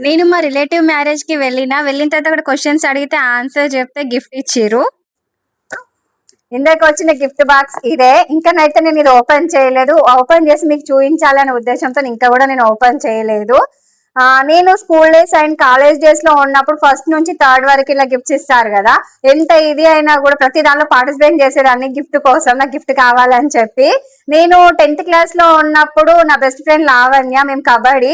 నేను మా రిలేటివ్ మ్యారేజ్‌కి వెళ్ళిన తర్వాత అక్కడ క్వెషన్స్ అడిగితే ఆన్సర్ చెప్తే గిఫ్ట్ ఇచ్చిర్రు. ఇందాకొచ్చిన గిఫ్ట్ బాక్స్ ఇదే. ఇంకనైతే నేను ఇది ఓపెన్ చేయలేదు. ఓపెన్ చేసి మీకు చూయించాలనే ఉద్దేశంతో ఇంకా కూడా నేను ఓపెన్ చేయలేదు. నేను school days and college days లో ఉన్నప్పుడు ఫస్ట్ నుంచి థర్డ్ వరకు ఇలా గిఫ్ట్స్ ఇస్తారు కదా, ఎంత ఇది అయినా కూడా ప్రతి దానిలో పార్టిసిపేట్ చేసేదాన్ని గిఫ్ట్ కోసం, నాకు గిఫ్ట్ కావాలని చెప్పి. నేను 10th క్లాస్ లో ఉన్నప్పుడు నా బెస్ట్ ఫ్రెండ్ లావణ్య, మేము కబడ్డీ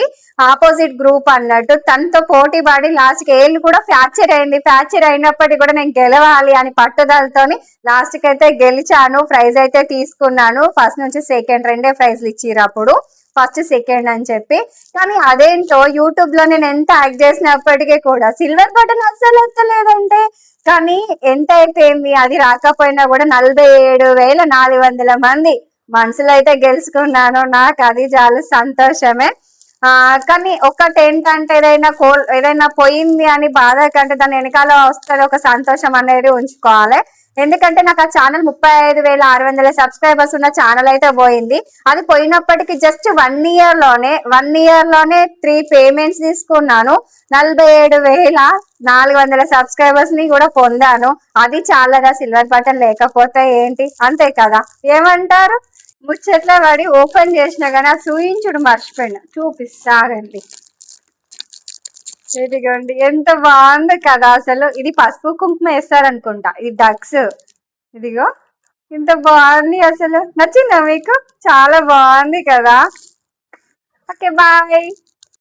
ఆపోజిట్ గ్రూప్ అన్నట్టు, తనతో పోటీ పడి లాస్ట్ కి ఏళ్ళు కూడా ఫ్రాక్చర్ అయింది. ఫ్రాక్చర్ అయినప్పటికీ కూడా నేను గెలవాలి అని పట్టుదలతోని లాస్ట్ కి అయితే గెలిచాను. ప్రైజ్ అయితే తీసుకున్నాను. ఫస్ట్ నుంచి సెకండ్ రెండే ప్రైజ్లు ఇచ్చిర్రు అప్పుడు, ఫస్ట్ సెకండ్ అని చెప్పి. కానీ అదేంటో యూట్యూబ్ లో నేను ఎంత యాక్ట్ చేసినప్పటికీ కూడా సిల్వర్ బటన్ అస్సలు వస్తలేదంటే. కానీ ఎంత అయిపోయింది, అది రాకపోయినా కూడా 47,400 మంది మనసులో అయితే గెలుచుకున్నాను. నాకు అది చాలా సంతోషమే. కానీ ఒకటి ఏంటంటే, ఏదైనా పోయింది అని బాధ కంటే దాని వెనకాల వస్తుంది ఒక సంతోషం అనేది ఉంచుకోవాలి. ఎందుకంటే నాకు ఆ ఛానల్ 35,600 సబ్స్క్రైబర్స్ ఉన్న ఛానల్ అయితే పోయింది. అది పోయినప్పటికీ జస్ట్ 1 ఇయర్ లోనే 3 పేమెంట్స్ తీసుకున్నాను. 47,400 సబ్స్క్రైబర్స్ ని కూడా పొందాను. అది చాలాగా సిల్వర్ బటన్ లేకపోతే ఏంటి, అంతే కదా, ఏమంటారు? ముచ్చట్ల పడి ఓపెన్ చేసినా కానీ ఆ చూయించుడు మర్చిపోయినా, చూపిస్తారండి. ఇదిగోండి, ఎంత బాగుంది కదా అసలు. ఇది పసుపు కుంకుమ వేస్తారనుకుంటా, ఇది డక్స్. ఇదిగో ఇంత బాగుంది అసలు. నచ్చిందా మీకు? చాలా బాగుంది కదా. Okay, bye.